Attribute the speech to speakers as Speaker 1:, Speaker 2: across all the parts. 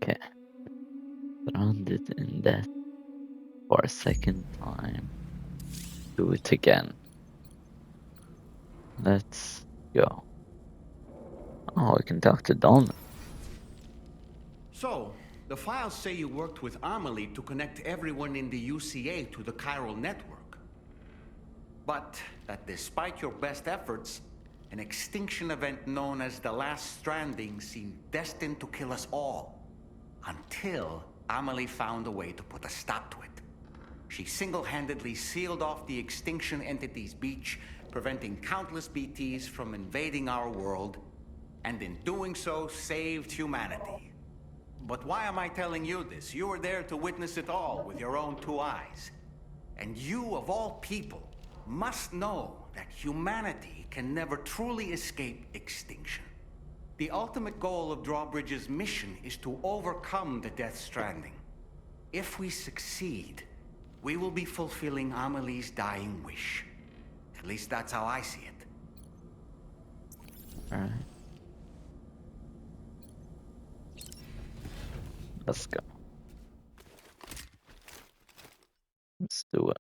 Speaker 1: Okay, stranded in death for a second time. Do it again. Let's go. Oh, I can talk to Don.
Speaker 2: So, the files say you worked with Amelie to connect everyone in the UCA to the chiral network. But that despite your best efforts, an extinction event known as the Last Stranding seemed destined to kill us all. Until Amelie found a way to put a stop to it. She single-handedly sealed off the extinction entity's beach, preventing countless BTs from invading our world, and in doing so, saved humanity. But why am I telling you this? You were there to witness it all with your own two eyes. And you, of all people, must know that humanity can never truly escape extinction. The ultimate goal of Drawbridge's mission is to overcome the Death Stranding. If we succeed, we will be fulfilling Amelie's dying wish. At least that's how I see it.
Speaker 1: Alright. Let's go. Let's do it.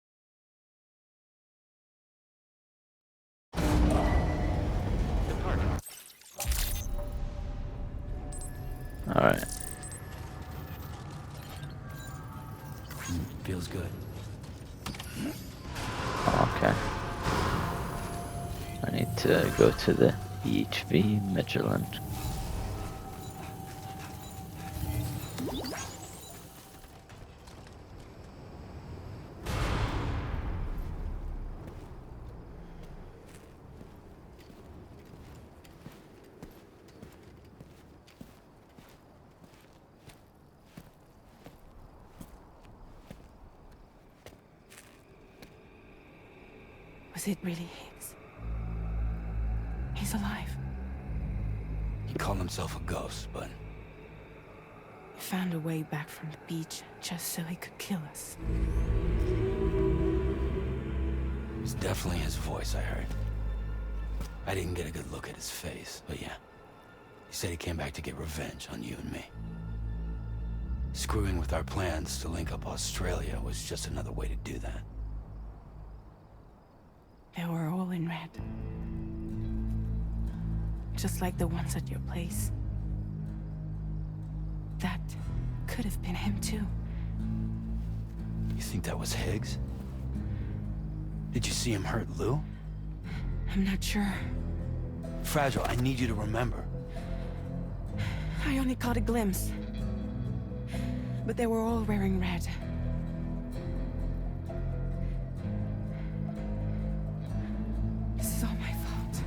Speaker 1: Alright.
Speaker 3: Feels good.
Speaker 1: Okay. I need to go to the EHV Midland.
Speaker 4: Was it really Higgs? He's alive.
Speaker 3: He called himself a ghost, but
Speaker 4: He found a way back from the beach just so he could kill us.
Speaker 3: it's definitely his voice I heard. I didn't get a good look at his face, but yeah. He said he came back to get revenge on you and me. Screwing with our plans to link up Australia was just another way to do that.
Speaker 4: They were all in red. Just like the ones at your place. That could have been him too.
Speaker 3: You think that was Higgs? Did you see him hurt Lou?
Speaker 4: I'm not sure.
Speaker 3: Fragile, I need you to remember.
Speaker 4: I only caught a glimpse. But they were all wearing red. This is all my fault.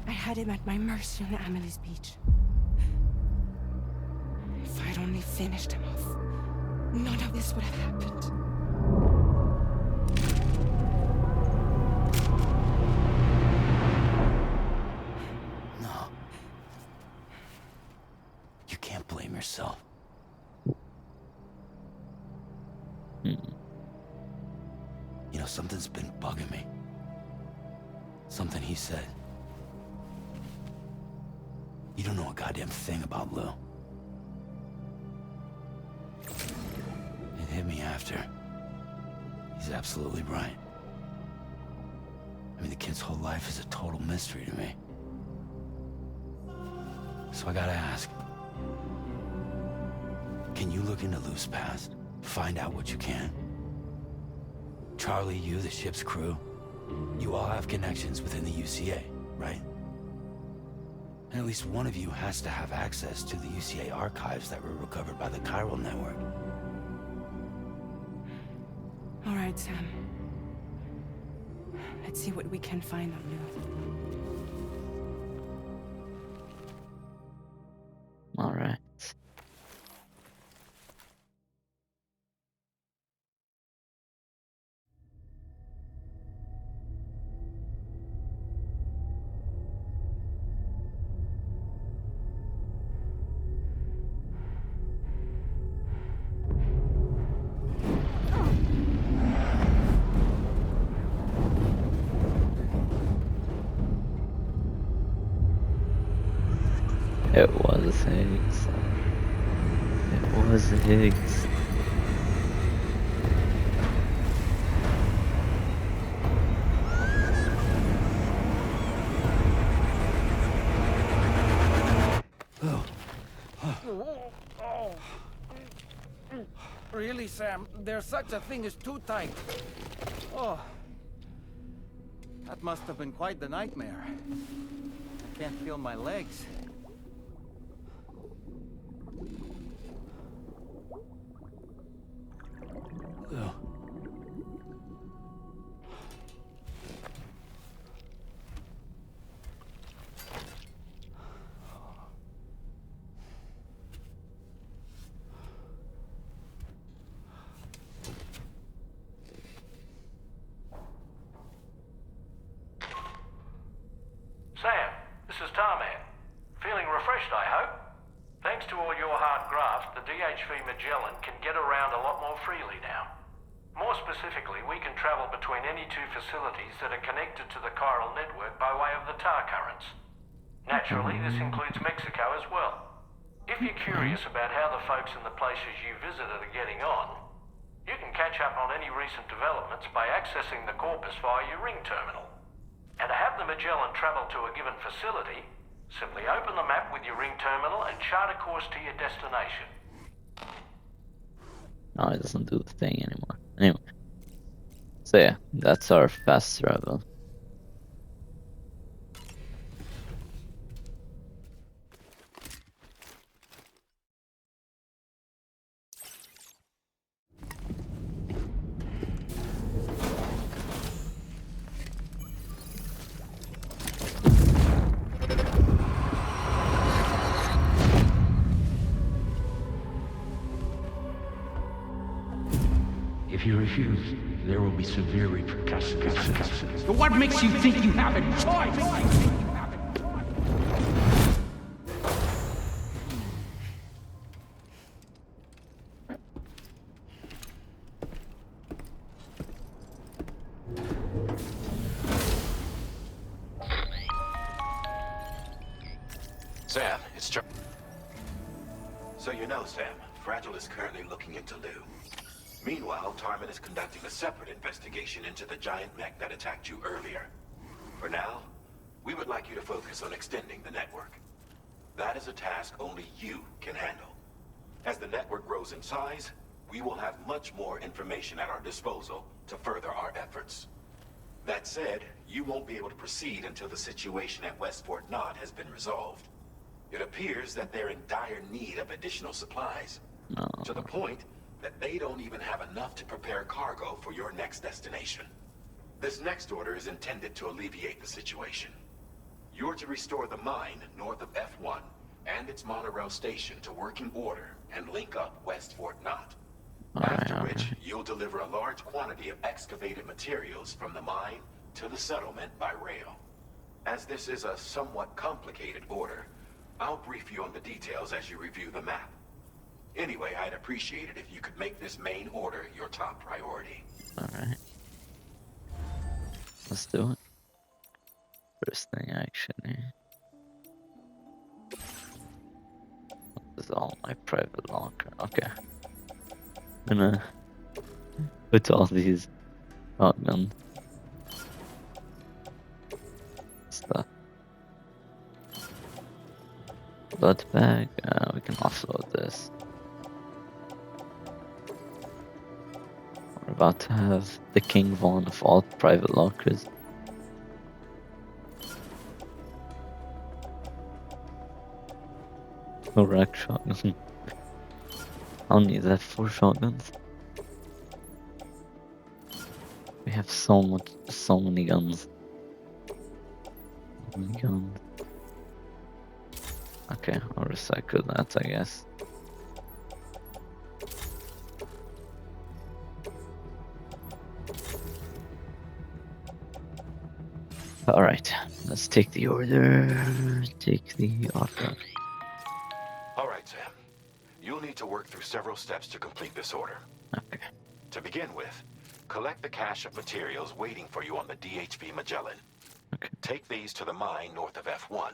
Speaker 4: I had him at my mercy on Amelie's beach. If I'd only finished him off, none of this would have happened.
Speaker 3: No. You can't blame yourself.
Speaker 1: Hmm.
Speaker 3: You know, something's been bugging me. Something he said. You don't know a goddamn thing about Lou. It hit me after. He's absolutely right. I mean, the kid's whole life is a total mystery to me. So I gotta ask. Can you look into Lou's past? Find out what you can? Charlie, you, the ship's crew, you all have connections within the UCA, right? And at least one of you has to have access to the UCA archives that were recovered by the chiral network.
Speaker 4: All right, Sam. Let's see what we can find on Lou.
Speaker 1: All right. It was Higgs. It was Higgs.
Speaker 5: Really, Sam? There's such a thing as too tight. Oh. That must have been quite the nightmare. I can't feel my legs.
Speaker 6: Sam, this is Tarman. Feeling refreshed, I hope? Thanks to all your hard graft, the DHV Magellan can get around a lot more freely now. More specifically, we can travel between any two facilities that are connected to the chiral network by way of the tar currents. Naturally, this includes Mexico as well. If you're curious about how the folks in the places you visited are getting on, you can catch up on any recent developments by accessing the Corpus via your ring terminal. And to have the Magellan travel to a given facility, simply open the map with your ring terminal and chart a course to your destination.
Speaker 1: No, it doesn't do the thing anymore. Anyway. So yeah, that's our fast travel.
Speaker 7: If you refuse, there will be severe repercussions.
Speaker 8: But what makes you think you have a choice?
Speaker 3: Sam, it's Charlie. So you know, Sam, Fragile is currently looking into Lou. Meanwhile, Tarman is conducting a separate investigation into the giant mech that attacked you earlier. For now, we would like you to focus on extending the network. That is a task only you can handle. As the network grows in size, we will have much more information at our disposal to further our efforts. That said, you won't be able to proceed until the situation at West Fort Knott has been resolved. It appears that they're in dire need of additional supplies, to the point that they don't even have enough to prepare cargo for your next destination. This next order is intended to alleviate the situation. You're to restore the mine north of F1 and its monorail station to working order and link up West Fort Knott. After which, you'll deliver a large quantity of excavated materials from the mine to the settlement by rail. As this is a somewhat complicated order, I'll brief you on the details as you review the map. Anyway, I'd appreciate it if you could make this main order your top priority.
Speaker 1: Alright. Let's do it. First thing actually. This is all my private locker. Okay. I'm gonna put all these shotguns stuff. Blood bag, we can offload this. We're about to have the King Von of all private lockers. No rack shotgun. I'll need that for shotguns. We have so many guns. So many guns. Okay, I'll recycle that, I guess. Alright, let's take the order. Take the order.
Speaker 3: Alright, Sam. You'll need to work through several steps to complete this order.
Speaker 1: Okay.
Speaker 3: To begin with, collect the cache of materials waiting for you on the DHV Magellan.
Speaker 1: Okay.
Speaker 3: Take these to the mine north of F1.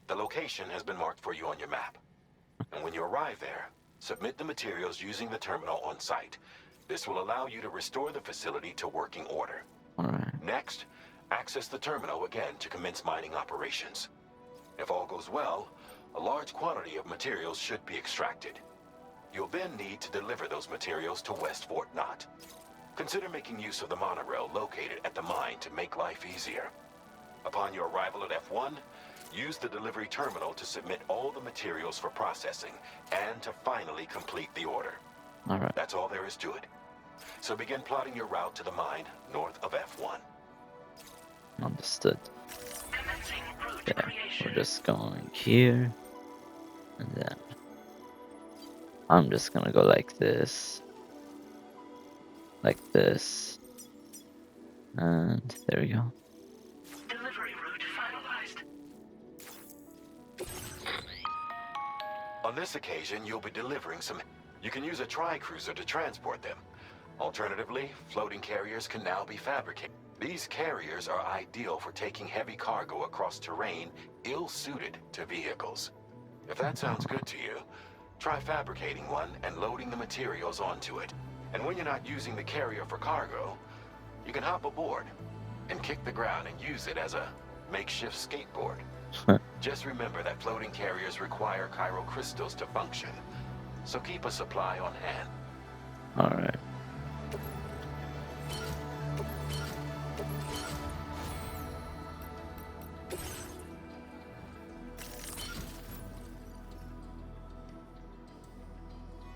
Speaker 9: The location has been marked for you on your map. And when you arrive there, submit the materials using the terminal on site. This will allow you to restore the facility to working order.
Speaker 1: Alright.
Speaker 9: Next, access the terminal again to commence mining operations. If all goes well, a large quantity of materials should be extracted. You'll then need to deliver those materials to West Fort Knott. Consider making use of the monorail located at the mine to make life easier. Upon your arrival at F1, use the delivery terminal to submit all the materials for processing and to finally complete the order.
Speaker 1: Alright.
Speaker 9: That's all there is to it. So begin plotting your route to the mine north of F1.
Speaker 1: Understood. Yeah, we're just going here. And then I'm just gonna go like this. Like this. And there we go.
Speaker 6: Delivery route finalized.
Speaker 9: On this occasion, you'll be delivering some... You can use a tri-cruiser to transport them. Alternatively, floating carriers can now be fabricated. These carriers are ideal for taking heavy cargo across terrain ill-suited to vehicles. If that sounds good to you, try fabricating one and loading the materials onto it. And when you're not using the carrier for cargo, you can hop aboard and kick the ground and use it as a makeshift skateboard. Just remember that floating carriers require chiral crystals to function, so keep a supply on hand.
Speaker 1: Alright.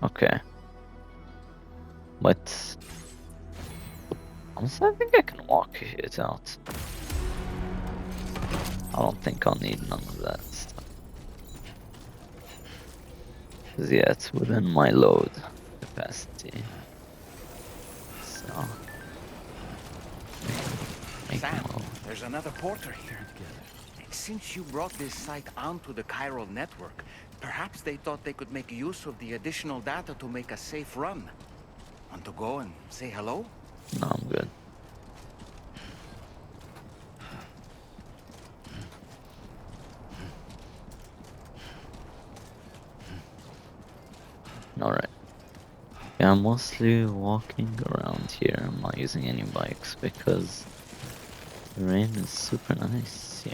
Speaker 1: Okay. But honestly, I think I can walk it out. I don't think I'll need none of that stuff. 'Cause yeah, it's within my load capacity. So make
Speaker 2: Sam,
Speaker 1: a load.
Speaker 2: there's another porter here. Since you brought this site onto the chiral network, perhaps they thought they could make use of the additional data to make a safe run. Want to go and say hello?
Speaker 1: No, I'm good. Alright. Yeah, I'm mostly walking around here. I'm not using any bikes because the rain is super nice here.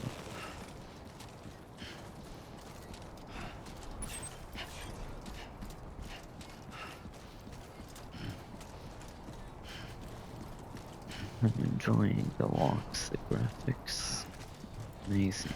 Speaker 1: I'm enjoying the walks, the graphics. Amazing.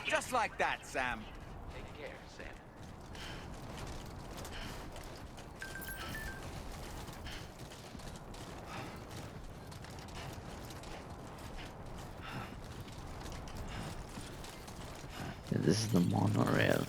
Speaker 2: Just like that, Sam. Take care, Sam.
Speaker 1: Yeah, this is the monorail.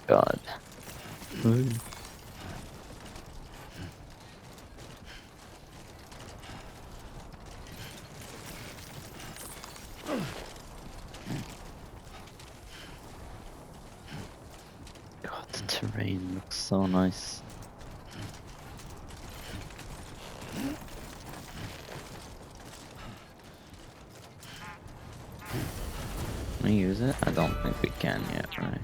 Speaker 1: God. God, the terrain looks so nice. I we use it? I don't think we can yet, right?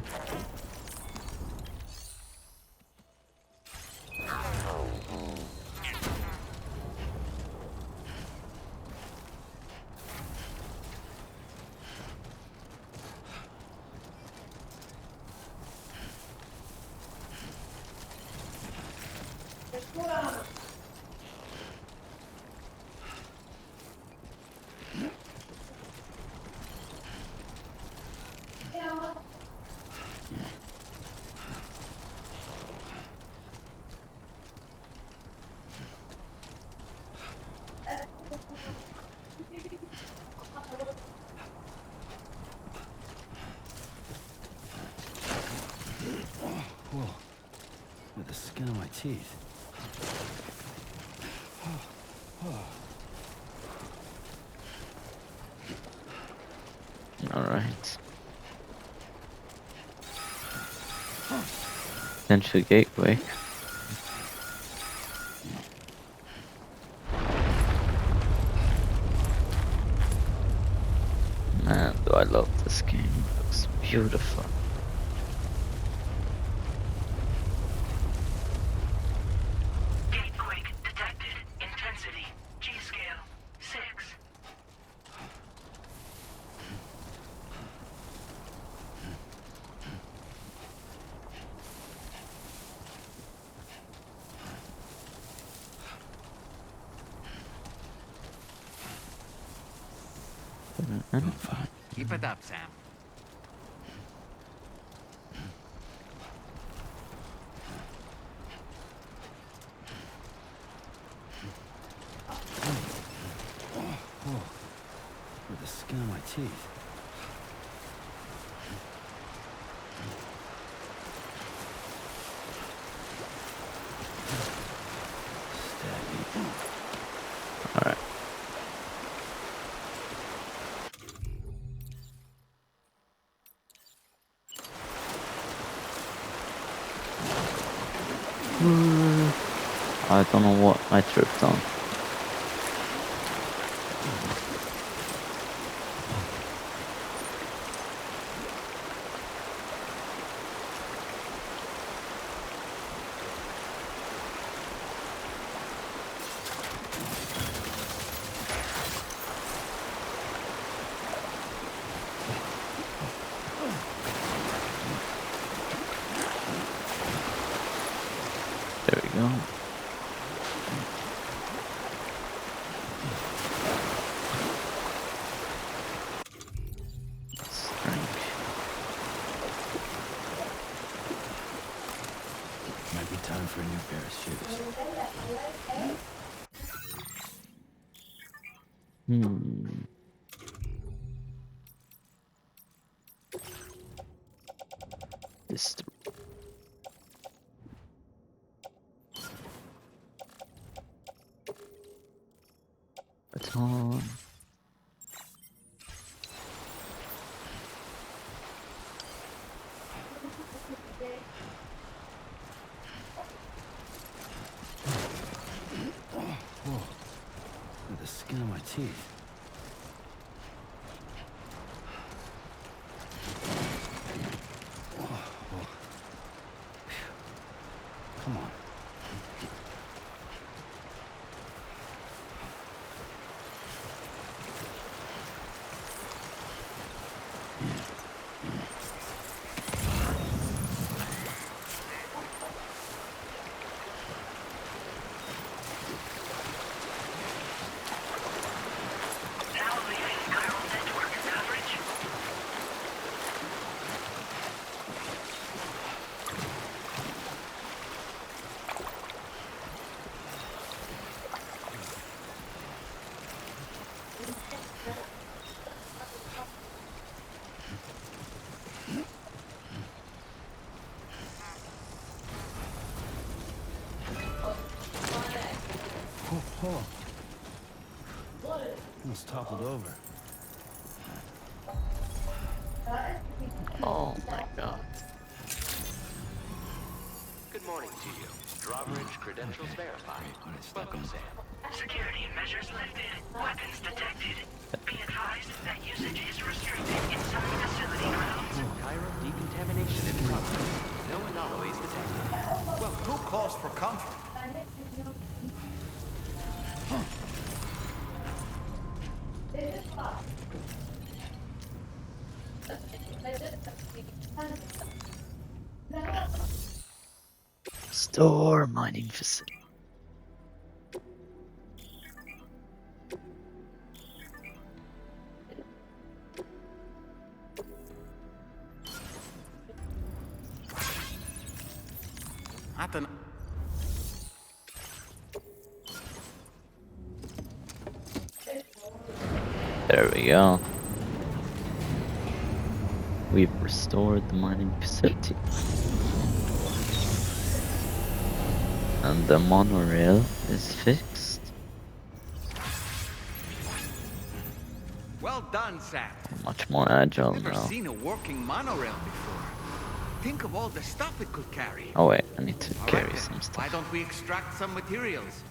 Speaker 3: Whoa. With the skin of my teeth.
Speaker 1: Alright. Potential gateway. Man, do I love this game. It looks beautiful.
Speaker 10: Gatequake detected. Intensity. G-scale. 6.
Speaker 2: Keep it up, Sam.
Speaker 3: With the skin of my teeth.
Speaker 1: Alright. I don't know what I tripped on. There we go. Let's drink.
Speaker 3: Might be time for a new pair of shoes.
Speaker 1: This. Baton.
Speaker 3: With the skin of my teeth. Come on.
Speaker 10: Now leaving chiral network coverage.
Speaker 3: Oh. Almost toppled over.
Speaker 1: Oh my god.
Speaker 11: Good morning to you. Drawbridge credentials verified. Welcome, Sam.
Speaker 10: Security measures lifted. Weapons detected. Be advised that usage is restricted inside the facility.
Speaker 11: Chiral decontamination in progress. No anomalies detected.
Speaker 2: Well, two calls for comfort.
Speaker 1: Store mining facility.
Speaker 2: Not an...
Speaker 1: There we go. We've restored the mining facility. And the monorail is fixed.
Speaker 2: Well done, Sam.
Speaker 1: Much more agile
Speaker 2: Never
Speaker 1: now.
Speaker 2: seen a working monorail before. Think of all the stuff it could carry.
Speaker 1: Oh wait, I need to
Speaker 2: All
Speaker 1: carry
Speaker 2: right, then.
Speaker 1: some stuff.
Speaker 2: Why don't we extract some materials?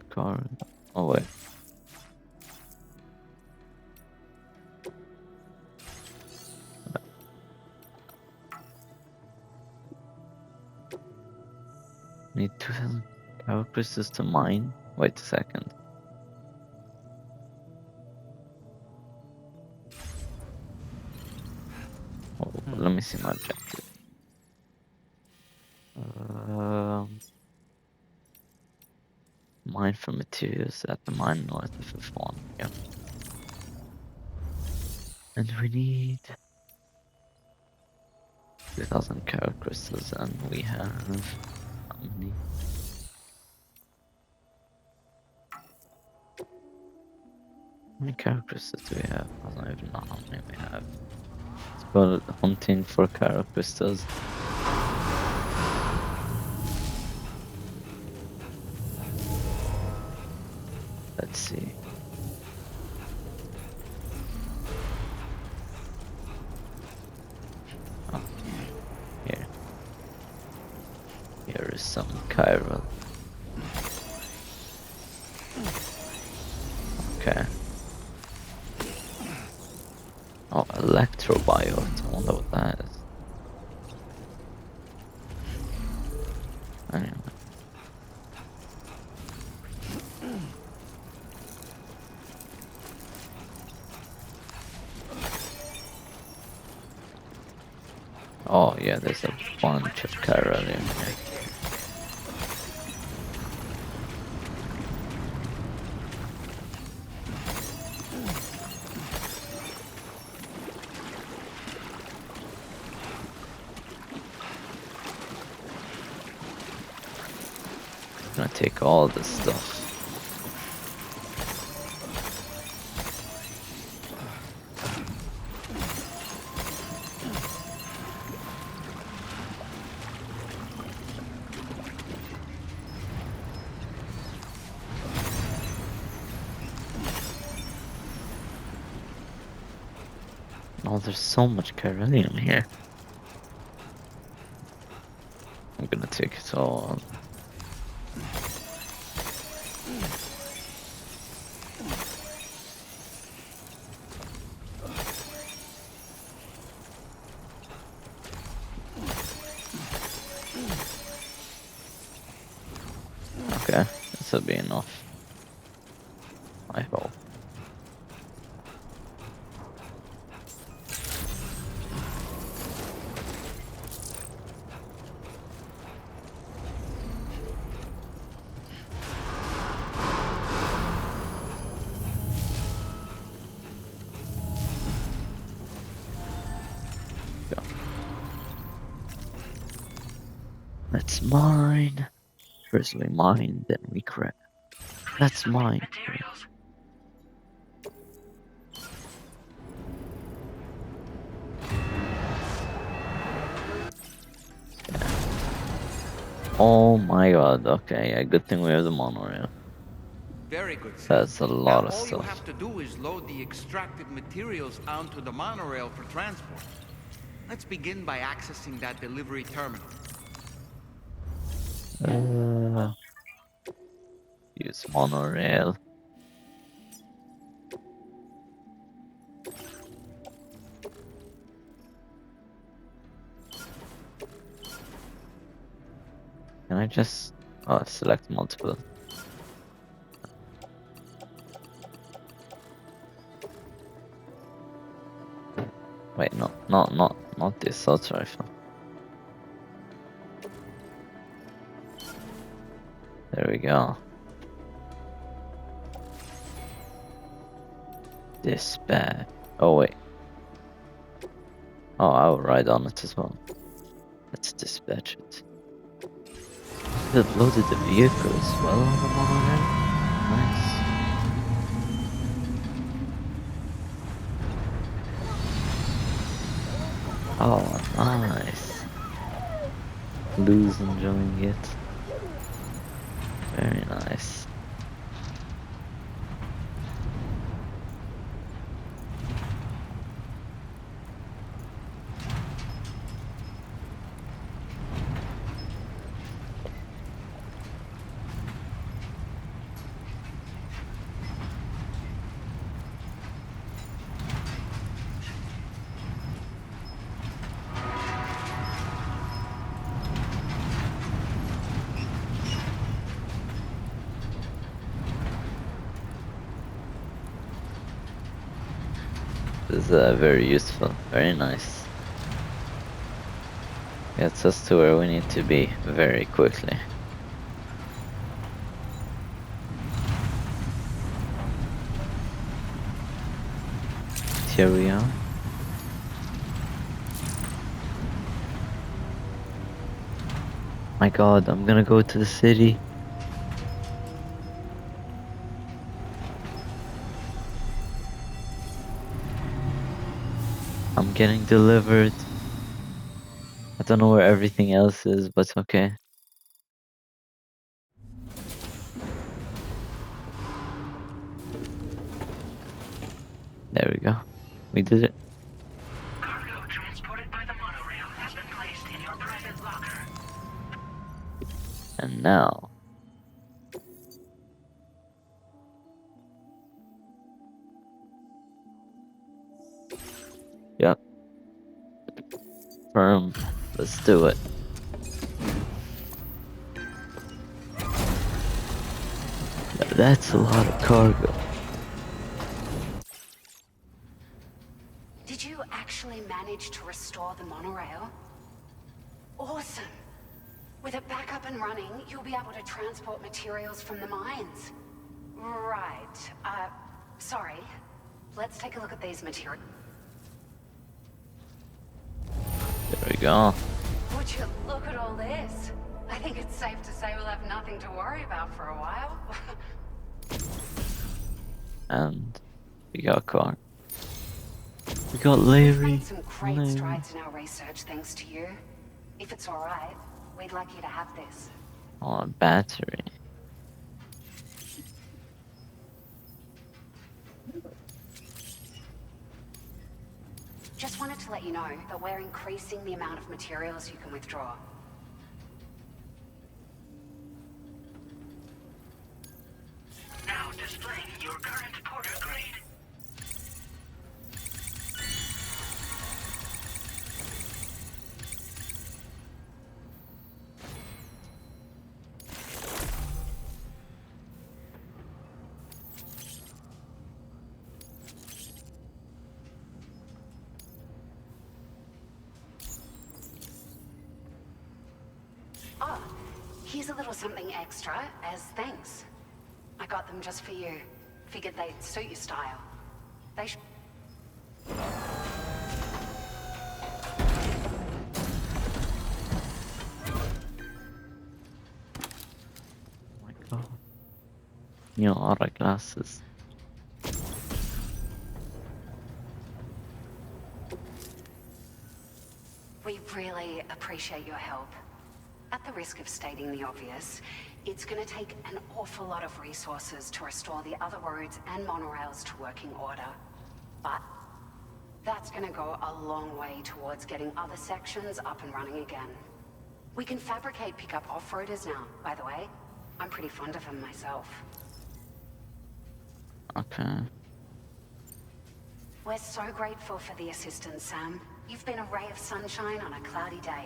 Speaker 1: Car. Oh wait. Need 2,000 power crystals to mine. Wait a second. Oh, let me see my objective. Mine for materials at the mine north of F1. Yep. And we need 2,000 power crystals, and we have how many? How many power crystals do we have? I don't even know how many we have. Let's go hunting for power crystals. Let's see. Oh, here. Here is some chiral. Okay. Oh, electrobiote. I wonder what that is. Anyway. Oh yeah, there's a bunch of chiral in here. I'm gonna take all this stuff. Oh, there's so much chiralium here. I'm gonna take it all. Okay, this will be enough. I hope. Go. Let's mine. First we mine, then we craft. Let's mine.
Speaker 10: Materials.
Speaker 1: Oh my god, okay, yeah, good thing we have the monorail.
Speaker 2: Very good, Sam.
Speaker 1: That's a lot of
Speaker 2: all
Speaker 1: stuff.
Speaker 2: you have to do is load the extracted materials onto the monorail for transport. Let's begin by accessing that delivery terminal.
Speaker 1: Use monorail. Can I just select multiple? Wait, no, not this assault rifle. There we go. Dispatch. Oh wait. Oh, I'll ride on it as well. Let's dispatch it. They've loaded the vehicle as well on the monorail. Nice. Oh, nice. Lou's enjoying it. Very nice. This is very useful, very nice. Gets us to where we need to be very quickly. Here we are. My god, I'm gonna go to the city. I'm getting delivered. I don't know where everything else is, but okay. There we go. We did it.
Speaker 10: Cargo transported by the monorail has been placed in your private locker.
Speaker 1: And now. Yep. Firm. Let's do it. That's a lot of cargo.
Speaker 12: Did you actually manage to restore the monorail? Awesome! With it back up and running, you'll be able to transport materials from the mines. Right. Sorry. Let's take a look at these materials.
Speaker 1: There we go.
Speaker 12: Would you look at all this? I think it's safe to say we'll have nothing to worry about for a while.
Speaker 1: And we got a car. We got Larry.
Speaker 12: We've made some great strides in our research thanks to you. If it's alright, we'd like you to have this.
Speaker 1: Oh, a battery.
Speaker 12: Just wanted to let you know that we're increasing the amount of materials you can withdraw.
Speaker 10: Now displaying your current porter grade.
Speaker 12: Oh, here's a little something extra as thanks. I got them just for you. Figured they'd suit your style. They should...
Speaker 1: Oh my god. New aura glasses.
Speaker 12: We really appreciate your help. At the risk of stating the obvious, It's gonna take an awful lot of resources to restore the other roads and monorails to working order. But that's gonna go a long way towards getting other sections up and running again. We can fabricate pickup off-roaders now, by the way. I'm pretty fond of them myself.
Speaker 1: Okay.
Speaker 12: We're so grateful for the assistance, Sam. You've been a ray of sunshine on a cloudy day.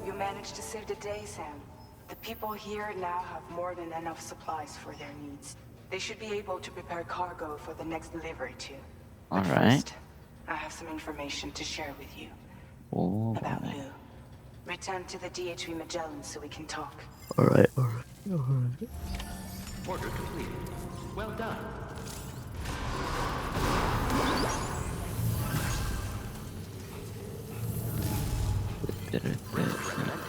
Speaker 4: You managed to save the day, Sam. The people here now have more than enough supplies for their needs. They should be able to prepare cargo for the next delivery too.
Speaker 1: All
Speaker 4: But
Speaker 1: right.
Speaker 4: first, I have some information to share with you.
Speaker 1: Oh.
Speaker 4: About Lou. Return to the DHV Magellan so we can talk.
Speaker 1: All right.
Speaker 11: Order completed. Well done. Rest recommended.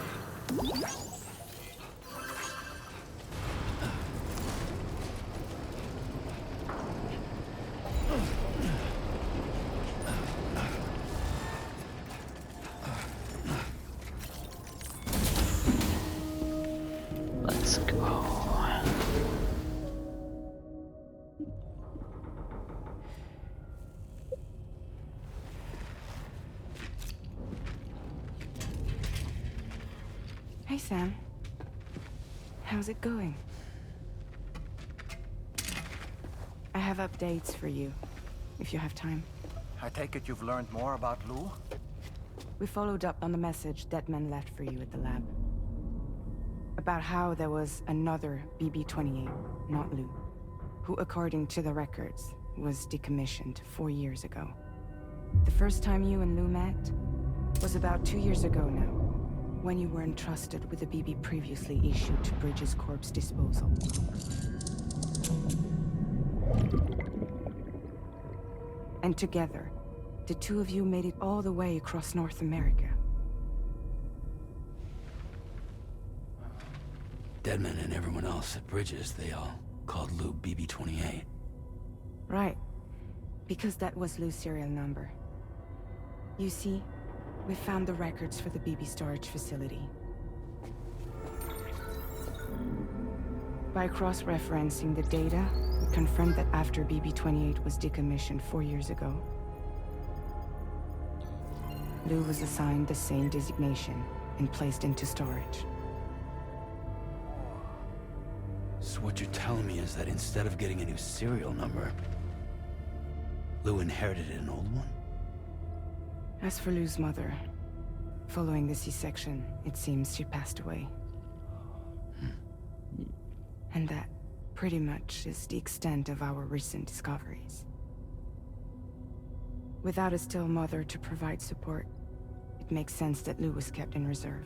Speaker 1: Let's go.
Speaker 4: Hey, Sam. How's it going? I have updates for you, if you have time.
Speaker 5: I take it you've learned more about Lou?
Speaker 4: We followed up on the message Deadman left for you at the lab. About how there was another BB-28, not Lou, who, according to the records, was decommissioned 4 years ago. The first time you and Lou met was about 2 years ago now, when you were entrusted with the BB previously issued to Bridges Corp's disposal. And together, the two of you made it all the way across North America.
Speaker 3: Deadman and everyone else at Bridges, they all called Lou BB-28.
Speaker 4: Right. Because that was Lou's serial number. You see, we found the records for the BB storage facility. By cross-referencing the data, we confirmed that after BB-28 was decommissioned 4 years ago, Lou was assigned the same designation and placed into storage.
Speaker 3: So what you're telling me is that instead of getting a new serial number, Lou inherited an old one?
Speaker 4: As for Lou's mother, following the C-section, it seems she passed away. And that, pretty much, is the extent of our recent discoveries. Without a still mother to provide support, it makes sense that Lou was kept in reserve.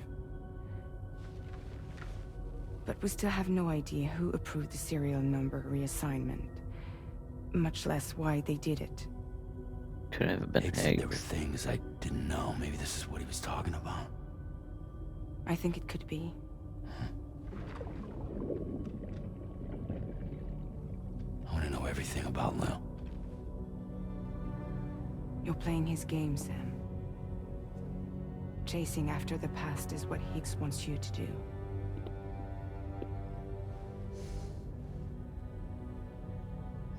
Speaker 4: But we still have no idea who approved the serial number reassignment, much less why they did it.
Speaker 1: Could have been
Speaker 3: Abe said there were
Speaker 1: eggs.
Speaker 3: things I didn't know. Maybe this is what he was talking about.
Speaker 4: I think it could be.
Speaker 3: I want to know everything about Lou.
Speaker 4: You're playing his game, Sam. Chasing after the past is what Higgs wants you to do.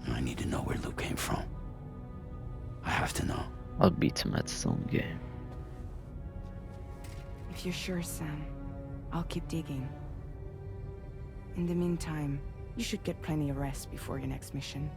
Speaker 3: I need to know where Lou came from. I have to know.
Speaker 1: I'll beat him at his own game.
Speaker 4: If you're sure, Sam, I'll keep digging. In the meantime, you should get plenty of rest before your next mission.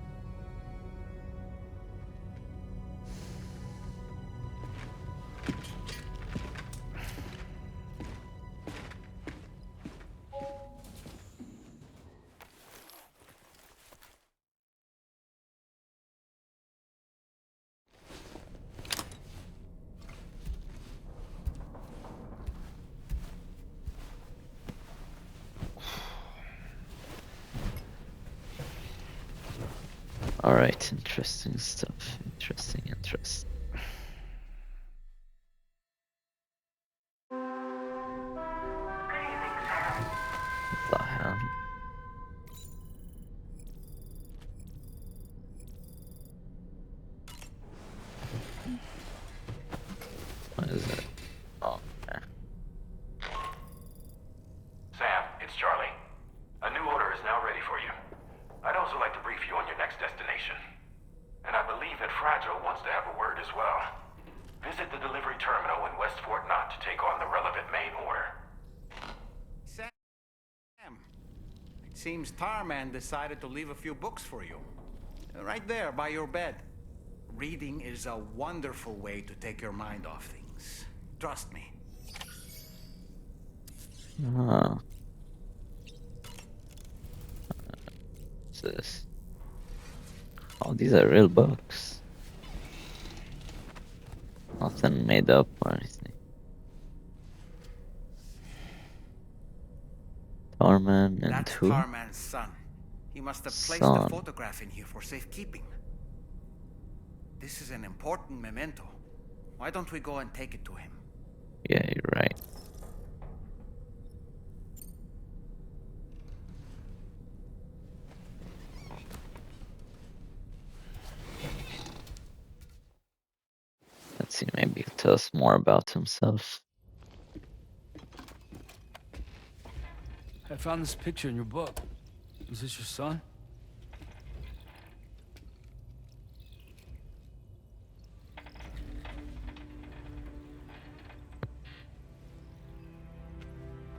Speaker 1: Alright, interesting stuff. Interesting. What the hell? What is it? Oh, okay.
Speaker 6: Sam,
Speaker 9: as well. Visit the delivery terminal in West Fort Knott to take on the relevant main order.
Speaker 2: Sam, it seems Tarman decided to leave a few books for you. Right there by your bed. Reading is a wonderful way to take your mind off things. Trust me.
Speaker 1: Ah. What's this? Oh, these are real books. Nothing made up or anything. Tarman and
Speaker 2: That's
Speaker 1: who?
Speaker 2: Tarman's son. He must have placed
Speaker 1: Son.
Speaker 2: the photograph in here for safekeeping. This is an important memento. Why don't we go and take it to him?
Speaker 1: Yeah, you're right. Let's see, maybe he'll tell us more about himself.
Speaker 3: I found this picture in your book. Is this your son?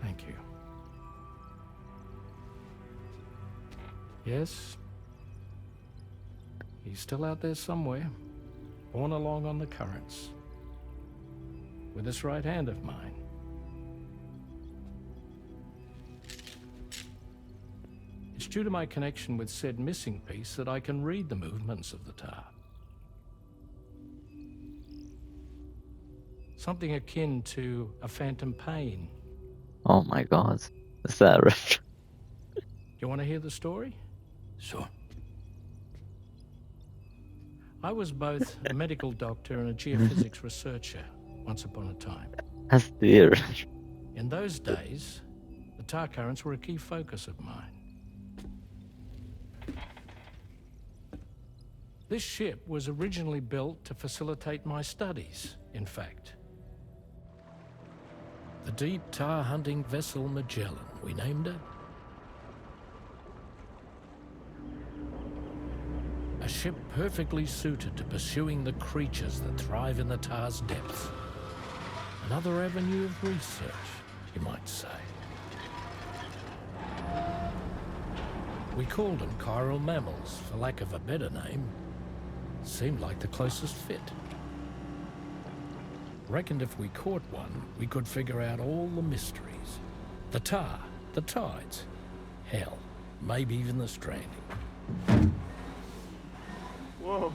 Speaker 5: Thank you. Yes. He's still out there somewhere, borne along on the currents, with this right hand of mine. It's due to my connection with said missing piece that I can read the movements of the tar. Something akin to a phantom pain.
Speaker 1: Oh my god. Is that right?
Speaker 5: You want to hear the story?
Speaker 3: Sure.
Speaker 5: I was both a medical doctor and a geophysics researcher once upon a time.
Speaker 1: That's dear.
Speaker 5: In those days, the tar currents were a key focus of mine. This ship was originally built to facilitate my studies, in fact. The deep tar hunting vessel Magellan, we named it. A ship perfectly suited to pursuing the creatures that thrive in the tar's depths. Another avenue of research, you might say. We called them chiral mammals, for lack of a better name. Seemed like the closest fit. Reckoned if we caught one, we could figure out all the mysteries. The tar, the tides, hell, maybe even the stranding.
Speaker 13: Whoa,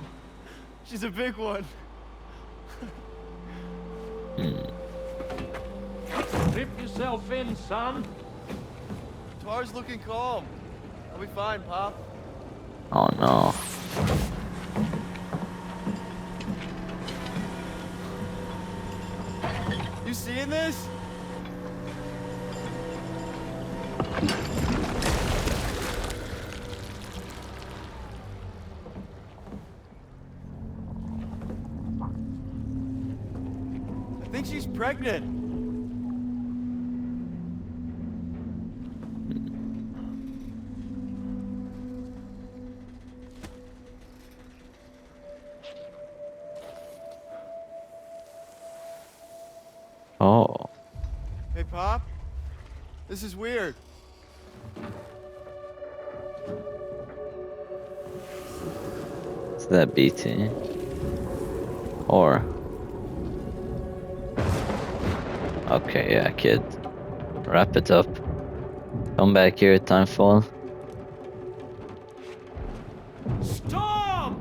Speaker 13: she's a big one.
Speaker 5: Dip yourself in, son.
Speaker 13: Tar's looking calm. I'll be fine, Pop.
Speaker 1: Oh no.
Speaker 13: You seeing this? I think she's pregnant.
Speaker 1: Oh.
Speaker 13: Hey, Pop. This is weird.
Speaker 1: Is that BT? Or... Okay, yeah, kid. Wrap it up. Come back here, Timefall.
Speaker 5: Stop!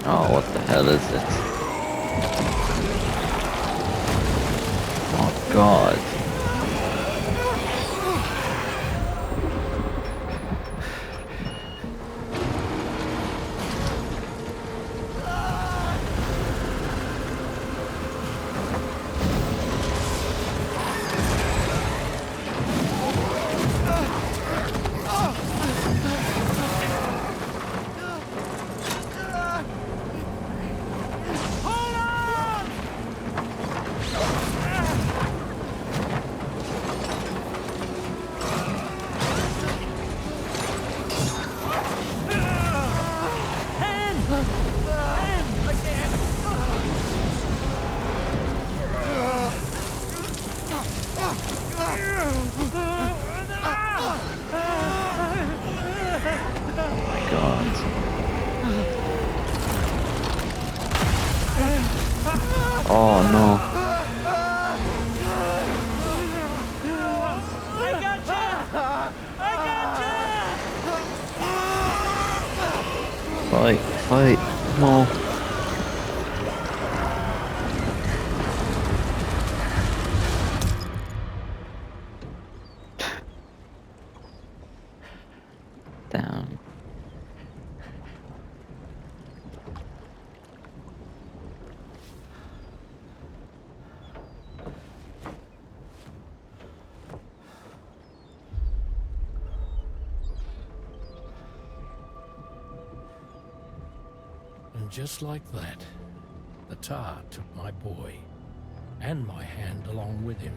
Speaker 1: Oh, what the hell is it? Oh god. My God. Oh no. Fight, fight, no. Damn.
Speaker 5: And just like that, the tar took my boy, and my hand along with him.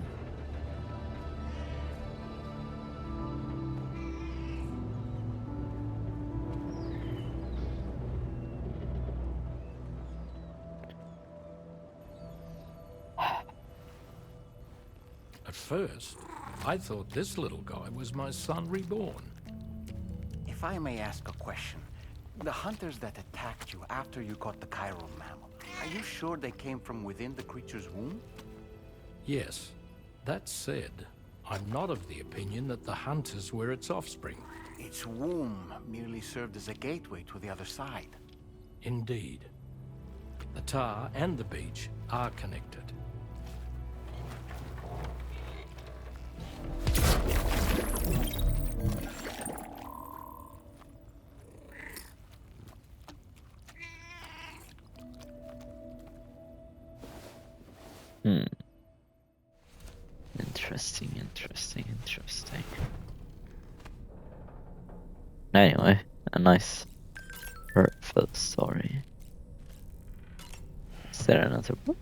Speaker 5: At first, I thought this little guy was my son reborn.
Speaker 2: If I may ask a question, the hunters that attacked you after you caught the chiral mammal, are you sure they came from within the creature's womb?
Speaker 5: Yes, that said, I'm not of the opinion that the hunters were its offspring.
Speaker 2: Its womb merely served as a gateway to the other side.
Speaker 5: Indeed. The tar and the beach are connected.
Speaker 1: Interesting. Anyway, a nice heartfelt story. Is there another book?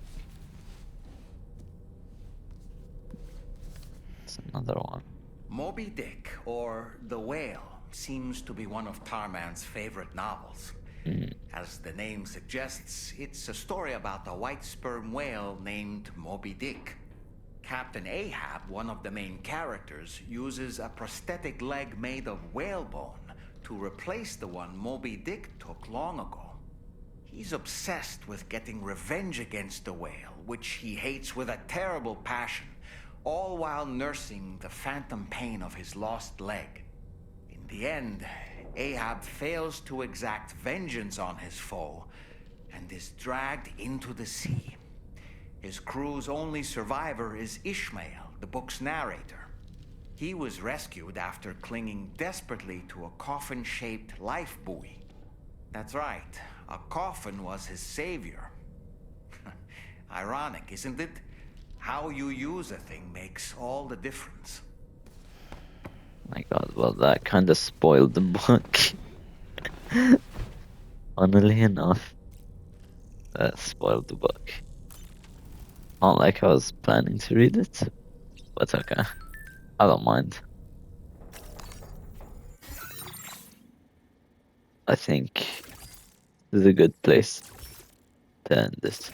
Speaker 1: It's another one.
Speaker 2: Moby Dick, or The Whale, seems to be one of Tarman's favorite novels. As the name suggests, it's a story about a white sperm whale named Moby Dick. Captain Ahab, one of the main characters, uses a prosthetic leg made of whalebone to replace the one Moby Dick took long ago. He's obsessed with getting revenge against the whale, which he hates with a terrible passion, all while nursing the phantom pain of his lost leg. In the end, Ahab fails to exact vengeance on his foe and is dragged into the sea. His crew's only survivor is Ishmael, the book's narrator. He was rescued after clinging desperately to a coffin-shaped life buoy. That's right, a coffin was his savior. Ironic, isn't it? How you use a thing makes all the difference.
Speaker 1: My God, well, that kind of spoiled the book. Funnily enough, that spoiled the book. Not like I was planning to read it, but okay, I don't mind. I think this is a good place to end this.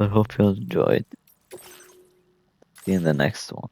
Speaker 1: I hope you enjoyed. See you in the next one.